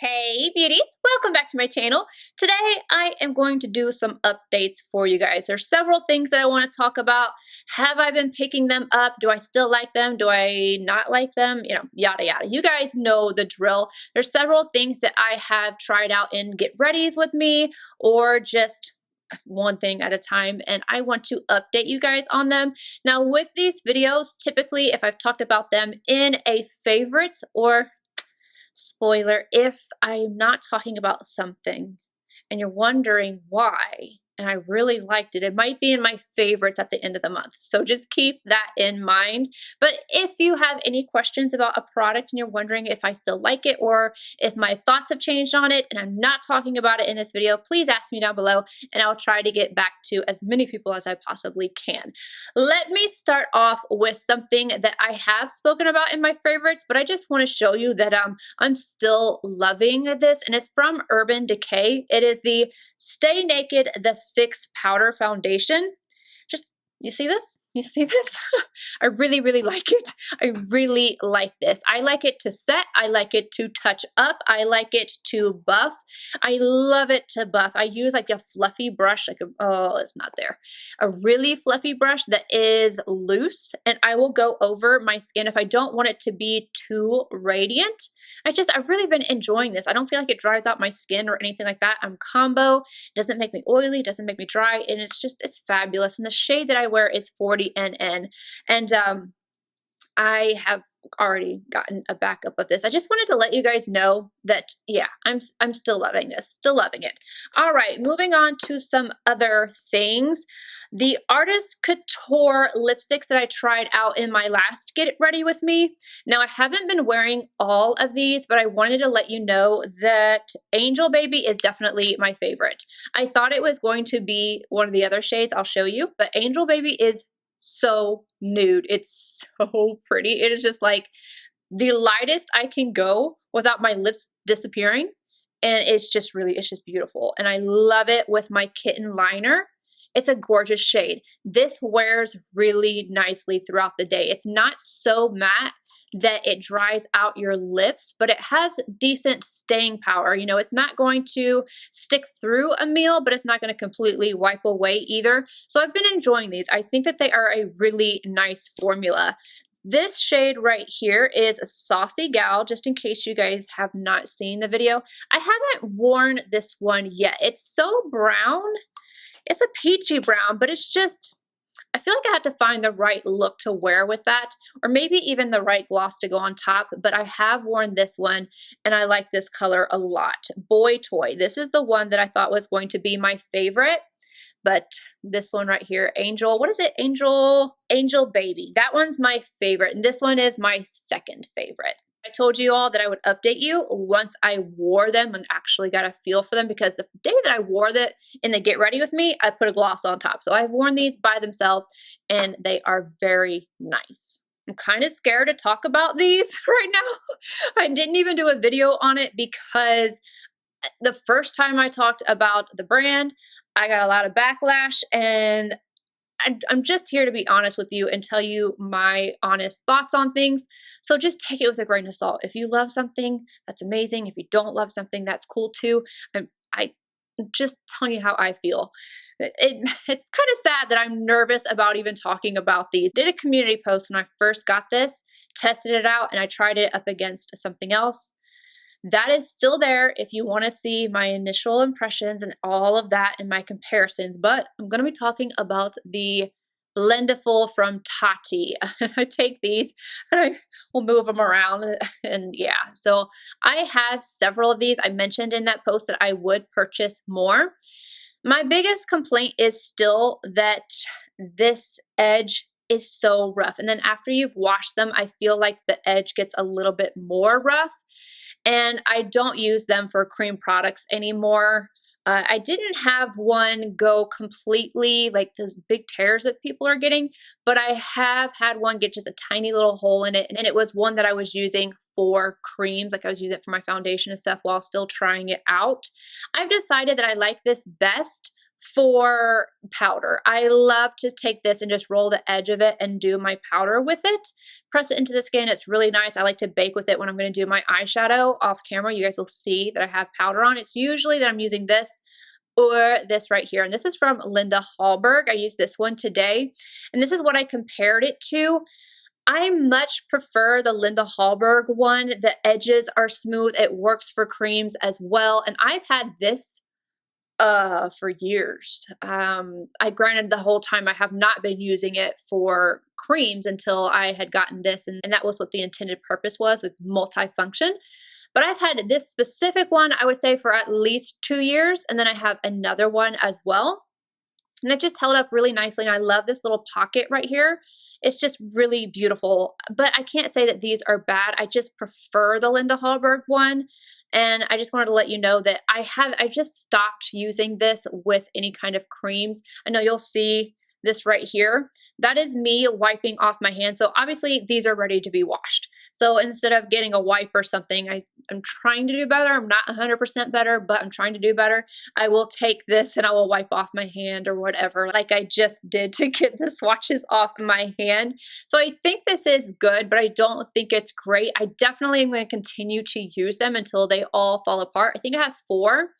Hey beauties, welcome back to my channel. Today I am going to do some updates for you guys. There's several things that I want to talk about. Have I been picking them up? Do I still like them? Do I not like them? You know, yada yada. You guys know the drill. There's several things that I have tried out in get readies with me, or just one thing at a time, and I want to update you guys on them. Now with these videos, typically if I've talked about them in a favorites, or spoiler, if I'm not talking about something and you're wondering why, and I really liked it, it might be in my favorites at the end of the month. So just keep that in mind. But if you have any questions about a product and you're wondering if I still like it or if my thoughts have changed on it and I'm not talking about it in this video, please ask me down below and I'll try to get back to as many people as I possibly can. Let me start off with something that I have spoken about in my favorites, but I just want to show you that I'm still loving this, and it's from Urban Decay. It is the Stay Naked The Fix Powder Foundation. Just, you see this? You see this? I really, really like it. I really like this. I like it to set. I like it to touch up. I like it to buff. I love it to buff. I use like a fluffy brush, like oh, it's not there. A really fluffy brush that is loose, and I will go over my skin if I don't want it to be too radiant. I've really been enjoying this. I don't feel like it dries out my skin or anything like that. I'm combo. It doesn't make me oily, doesn't make me dry, and it's fabulous. And the shade that I wear is 40NN. And I have already gotten a backup of this. I just wanted to let you guys know that, yeah, I'm still loving this, still loving it. All right, moving on to some other things. The Artist Couture lipsticks that I tried out in my last Get Ready With Me. Now, I haven't been wearing all of these, but I wanted to let you know that Angel Baby is definitely my favorite. I thought it was going to be one of the other shades, I'll show you, but Angel Baby is so nude. It's so pretty. It is just like the lightest I can go without my lips disappearing, and it's just beautiful. And I love it with my Kitten liner. It's a gorgeous shade. This wears really nicely throughout the day. It's not so matte that it dries out your lips, but it has decent staying power. You know, it's not going to stick through a meal, but it's not going to completely wipe away either. So I've been enjoying these. I think that they are a really nice formula. This shade right here is a Saucy Gal, just in case you guys have not seen the video. I haven't worn this one yet. It's so brown. It's a peachy brown, but it's just, I feel like I had to find the right look to wear with that, or maybe even the right gloss to go on top, but I have worn this one and I like this color a lot. Boy Toy. This is the one that I thought was going to be my favorite, but this one right here, Angel, what is it? Angel Baby. That one's my favorite, and this one is my second favorite. I told you all that I would update you once I wore them and actually got a feel for them, because the day that I wore that in the Get Ready With Me, I put a gloss on top. So I've worn these by themselves and they are very nice. I'm kind of scared to talk about these right now. I didn't even do a video on it because the first time I talked about the brand, I got a lot of backlash, and I'm just here to be honest with you and tell you my honest thoughts on things. So just take it with a grain of salt. If you love something, that's amazing. If you don't love something, that's cool too. I'm just telling you how I feel. It's kind of sad that I'm nervous about even talking about these. Did a community post when I first got this, tested it out, and I tried it up against something else. That is still there if you want to see my initial impressions and all of that and my comparisons, but I'm going to be talking about the Blendiful from Tati. I take these and I will move them around, and yeah, so I have several of these. I mentioned in that post that I would purchase more. My biggest complaint is still that this edge is so rough, and then after you've washed them, I feel like the edge gets a little bit more rough. And I don't use them for cream products anymore. I didn't have one go completely like those big tears that people are getting, but I have had one get just a tiny little hole in it. And it was one that I was using for creams, like I was using it for my foundation and stuff while still trying it out. I've decided that I like this best for powder. I love to take this and just roll the edge of it and do my powder with it. press it into the skin. It's really nice. I like to bake with it when I'm going to do my eyeshadow off camera. You guys will see that I have powder on. It's usually that I'm using this or this right here. And this is from Linda Hallberg. I used this one today. And this is what I compared it to. I much prefer the Linda Hallberg one. The edges are smooth. It works for creams as well. And I've had this for years. Granted, the whole time I have not been using it for creams until I had gotten this, and that was what the intended purpose was, with multifunction. But I've had this specific one, I would say, for at least 2 years, and then I have another one as well. And they've just held up really nicely, and I love this little pocket right here. It's just really beautiful, but I can't say that these are bad. I just prefer the Linda Hallberg one. And I just wanted to let you know that I just stopped using this with any kind of creams. I know you'll see this right here. That is me wiping off my hands. So obviously these are ready to be washed. So instead of getting a wipe or something, I'm trying to do better. I'm not 100% better, but I'm trying to do better. I will take this and I will wipe off my hand or whatever, like I just did to get the swatches off my hand. So I think this is good, but I don't think it's great. I definitely am going to continue to use them until they all fall apart. I think I have 4.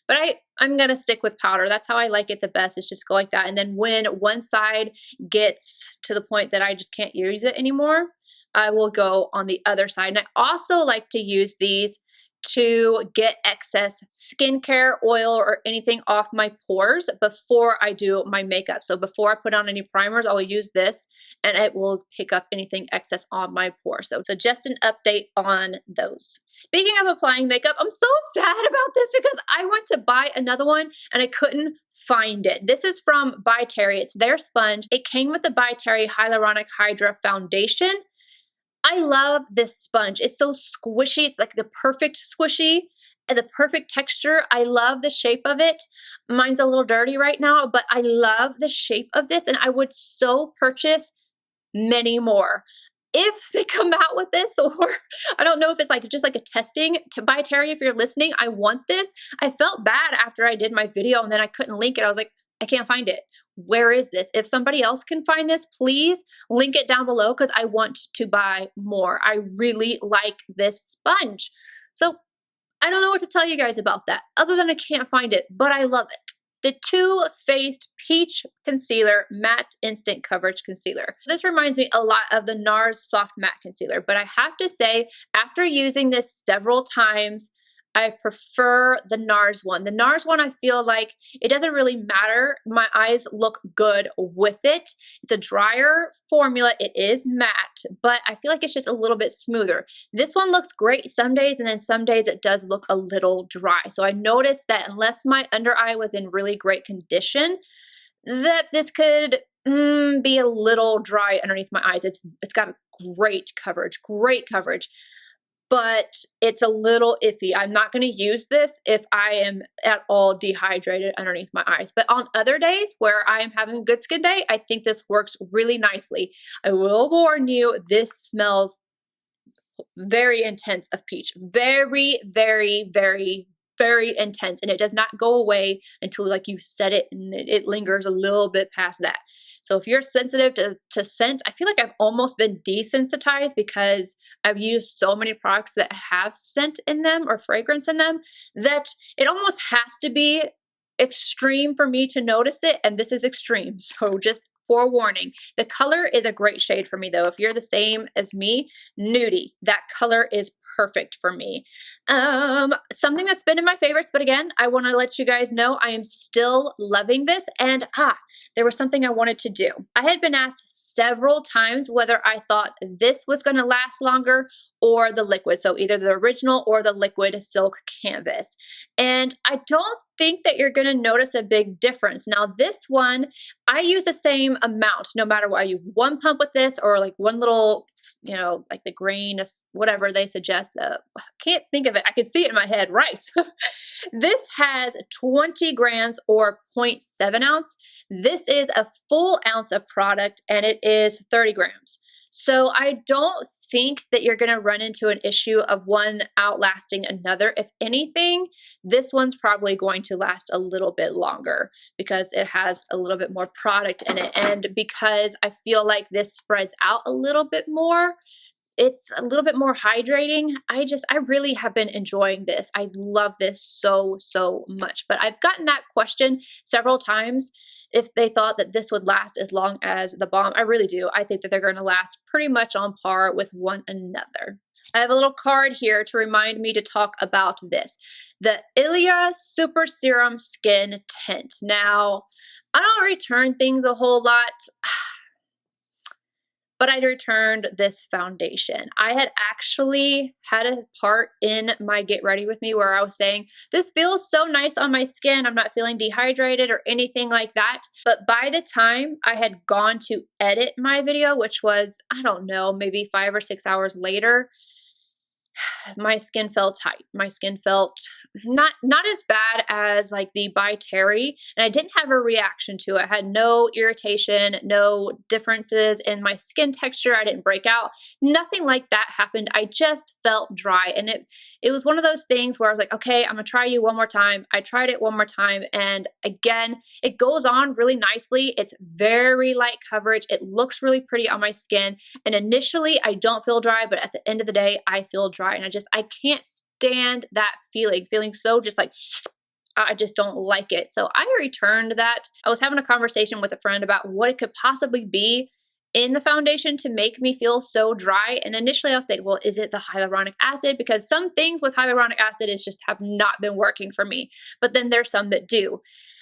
But I'm going to stick with powder. That's how I like it the best, is just go like that. And then when one side gets to the point that I just can't use it anymore, I will go on the other side. And I also like to use these to get excess skincare, oil, or anything off my pores before I do my makeup. So before I put on any primers, I will use this and it will pick up anything excess on my pores. So just an update on those. Speaking of applying makeup, I'm so sad about this because I went to buy another one and I couldn't find it. This is from By Terry. It's their sponge. It came with the By Terry Hyaluronic Hydra Foundation. I love this sponge. It's so squishy. It's like the perfect squishy and the perfect texture. I love the shape of it. Mine's a little dirty right now, but I love the shape of this and I would so purchase many more. If they come out with this, or I don't know if it's like just like a testing to By Terry, if you're listening, I want this. I felt bad after I did my video and then I couldn't link it. I was like, I can't find it. Where is this? If somebody else can find this, please link it down below because I want to buy more. I really like this sponge. So I don't know what to tell you guys about that other than I can't find it, but I love it. The Too Faced Peach Concealer Matte Instant Coverage Concealer. This reminds me a lot of the NARS Soft Matte Concealer, but I have to say, after using this several times, I prefer the NARS one. The NARS one, I feel like it doesn't really matter. My eyes look good with it. It's a drier formula. It is matte, but I feel like it's just a little bit smoother. This one looks great some days, and then some days it does look a little dry. So I noticed that unless my under eye was in really great condition, that this could be a little dry underneath my eyes. It's got great coverage, but it's a little iffy. I'm not going to use this if I am at all dehydrated underneath my eyes. But on other days where I am having a good skin day, I think this works really nicely. I will warn you, this smells very intense of peach. Very, very, very, very intense. And it does not go away until like you set it and it lingers a little bit past that. So if you're sensitive to scent, I feel like I've almost been desensitized because I've used so many products that have scent in them or fragrance in them that it almost has to be extreme for me to notice it, and this is extreme. So just forewarning. The color is a great shade for me though. If you're the same as me, nudie, that color is perfect for me. Something that's been in my favorites, but again, I want to let you guys know I am still loving this. And there was something I wanted to do. I had been asked several times whether I thought this was going to last longer or the liquid. So either the original or the liquid silk canvas. And I don't think that you're going to notice a big difference. Now this one, I use the same amount no matter what. I use one pump with this or like one little, you know, like the grain, whatever they suggest. I can't think of it. I can see it in my head. Rice. This has 20 grams or 0.7 ounce. This is a full ounce of product and it is 30 grams. So I don't think that you're going to run into an issue of one outlasting another. If anything, this one's probably going to last a little bit longer because it has a little bit more product in it, and because I feel like this spreads out a little bit more. It's a little bit more hydrating. I really have been enjoying this. I love this so, so much. But I've gotten that question several times if they thought that this would last as long as the balm. I really do. I think that they're going to last pretty much on par with one another. I have a little card here to remind me to talk about this. The Ilia Super Serum Skin Tint. Now, I don't return things a whole lot, but I returned this foundation. I had actually had a part in my Get Ready With Me where I was saying, this feels so nice on my skin. I'm not feeling dehydrated or anything like that. But by the time I had gone to edit my video, which was, I don't know, maybe 5 or 6 hours later, my skin felt tight. My skin felt not as bad as like the by Terry, and I didn't have a reaction to it. I had no irritation, no differences in my skin texture. I didn't break out. Nothing like that happened. I just felt dry, and it was one of those things where I was like, okay, I'm gonna try you one more time. I tried it one more time, and again, it goes on really nicely. It's very light coverage. It looks really pretty on my skin, and initially I don't feel dry, but at the end of the day, I feel dry. And I can't stand that feeling so just like, I just don't like it. So I returned that. I was having a conversation with a friend about what it could possibly be in the foundation to make me feel so dry. And initially I was thinking, well, is it the hyaluronic acid? Because some things with hyaluronic acid is just have not been working for me. But then there's some that do.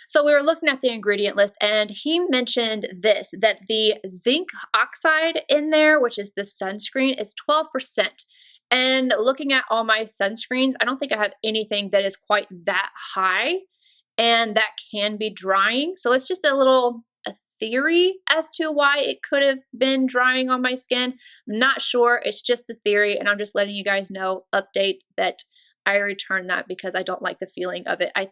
So we were looking at the ingredient list, and he mentioned this, that the zinc oxide in there, which is the sunscreen, is 12%. And looking at all my sunscreens, I don't think I have anything that is quite that high, and that can be drying. So it's just a theory as to why it could have been drying on my skin. I'm not sure. It's just a theory, and I'm just letting you guys know, update, that I returned that because I don't like the feeling of it. I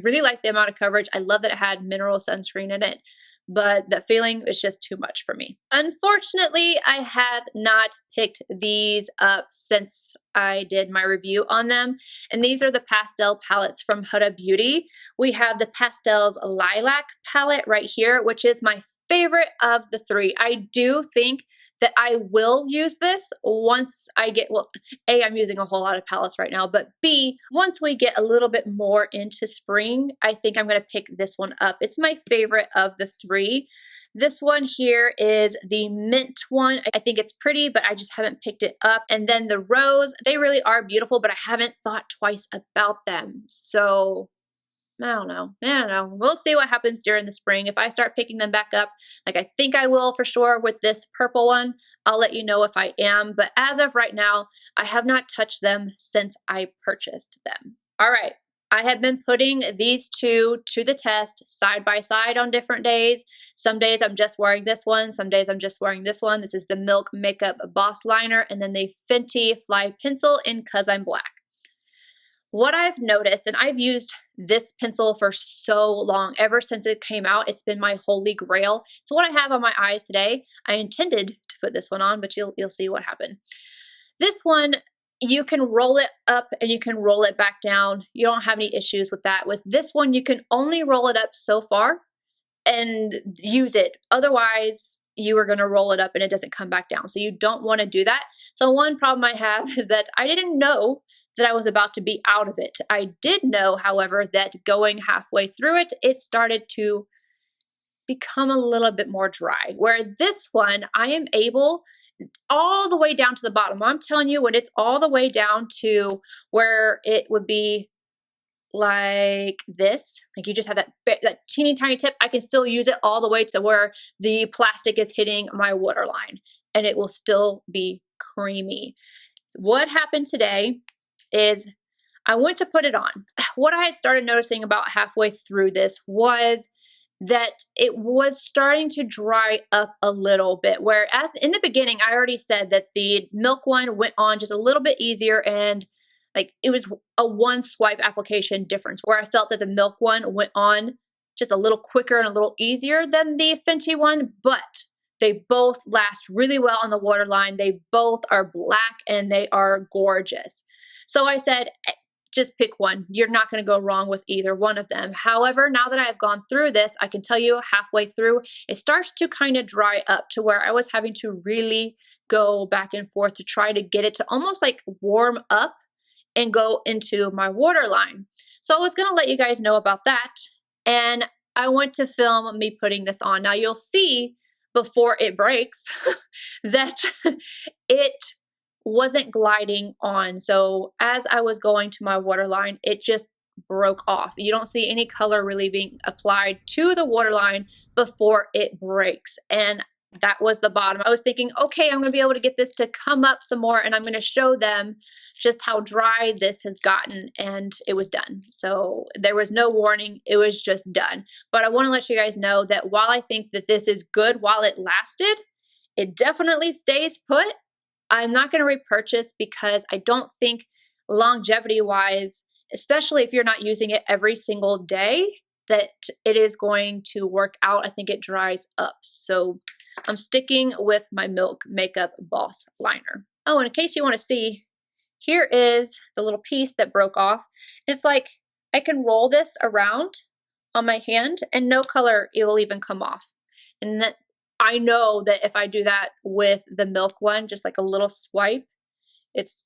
really like the amount of coverage. I love that it had mineral sunscreen in it, but the feeling is just too much for me. Unfortunately, I have not picked these up since I did my review on them. And these are the pastel palettes from Huda Beauty. We have the Pastels Lilac palette right here, which is my favorite of the three. I do think that I will use this once I get, well, A, I'm using a whole lot of palettes right now, but B, once we get a little bit more into spring, I think I'm going to pick this one up. It's my favorite of the three. This one here is the mint one. I think it's pretty, but I just haven't picked it up. And then the rose, they really are beautiful, but I haven't thought twice about them. So I don't know. We'll see what happens during the spring. If I start picking them back up, like I think I will for sure with this purple one, I'll let you know if I am. But as of right now, I have not touched them since I purchased them. All right. I have been putting these two to the test side by side on different days. Some days I'm just wearing this one. Some days I'm just wearing this one. This is the Milk Makeup Boss Liner, and then the Fenty Fly Pencil in 'Cause I'm Black. What I've noticed, and I've used this pencil for so long, ever since it came out, it's been my holy grail. So what I have on my eyes today, I intended to put this one on, but you'll see what happened. This one, you can roll it up and you can roll it back down. You don't have any issues with that. With this one, you can only roll it up so far and use it. Otherwise, you are going to roll it up and it doesn't come back down. So you don't want to do that. So one problem I have is that I didn't know that I was about to be out of it. I did know, however, that going halfway through it, it started to become a little bit more dry. Where this one, I am able all the way down to the bottom. I'm telling you, when it's all the way down to where it would be like this, like you just have that teeny tiny tip, I can still use it all the way to where the plastic is hitting my waterline, and it will still be creamy. What happened today is I went to put it on. What I had started noticing about halfway through this was that it was starting to dry up a little bit, whereas in the beginning I already said that the milk one went on just a little bit easier, and like it was a one swipe application difference, where I felt that the milk one went on just a little quicker and a little easier than the Fenty one. But They both last really well on the waterline. They both are black and they are gorgeous. So I said, just pick one. You're not going to go wrong with either one of them. However, now that I've gone through this, I can tell you halfway through, it starts to kind of dry up to where I was having to really go back and forth to try to get it to almost like warm up and go into my waterline. So I was going to let you guys know about that. And I went to film me putting this on. Now you'll see before it breaks that it wasn't gliding on. So as I was going to my waterline, it just broke off. You don't see any color really being applied to the waterline before it breaks. And that was the bottom. I was thinking, okay, I'm going to be able to get this to come up some more and I'm going to show them just how dry this has gotten, and it was done. So there was no warning. It was just done. But I want to let you guys know that while I think that this is good while it lasted, it definitely stays put. I'm not going to repurchase because I don't think longevity wise, especially if you're not using it every single day, that it is going to work out. I think it dries up. So I'm sticking with my Milk Makeup Boss Liner. Oh, and in case you want to see, here is the little piece that broke off. It's like I can roll this around on my hand and no color, it will even come off. And that I know that if I do that with the Milk one, just like a little swipe, it's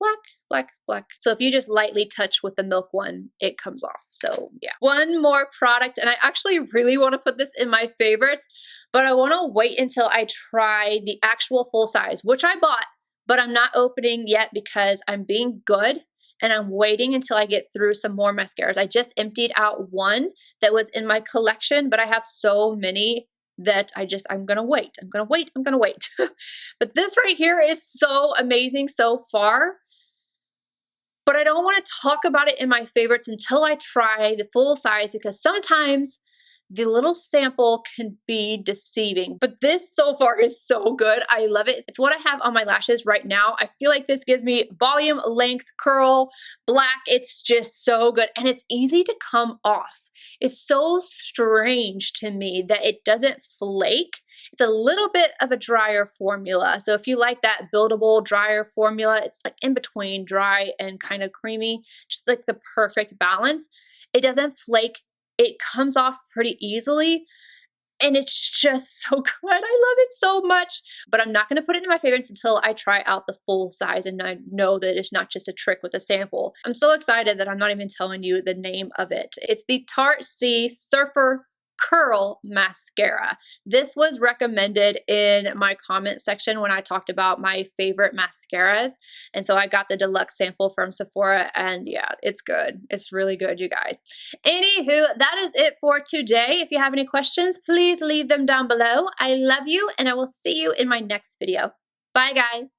black, black, black. So if you just lightly touch with the Milk one, it comes off. So yeah. One more product, and I actually really want to put this in my favorites, but I want to wait until I try the actual full size, which I bought, but I'm not opening yet because I'm being good and I'm waiting until I get through some more mascaras. I just emptied out one that was in my collection, but I have so many that I'm gonna wait. I'm gonna wait. But this right here is so amazing so far. But I don't want to talk about it in my favorites until I try the full size, because sometimes the little sample can be deceiving. But this so far is so good. I love it. It's what I have on my lashes right now. I feel like this gives me volume, length, curl, black. It's just so good. And it's easy to come off. It's so strange to me that it doesn't flake. It's a little bit of a drier formula. So if you like that buildable drier formula, it's like in between dry and kind of creamy, just like the perfect balance. It doesn't flake. It comes off pretty easily. And it's just so good. I love it so much. But I'm not going to put it in my favorites until I try out the full size and I know that it's not just a trick with a sample. I'm so excited that I'm not even telling you the name of it. It's the Tarte C Surfer Curl Mascara. This was recommended in my comment section when I talked about my favorite mascaras. And so I got the deluxe sample from Sephora, and yeah, it's good. It's really good, you guys. Anywho, that is it for today. If you have any questions, please leave them down below. I love you, and I will see you in my next video. Bye, guys.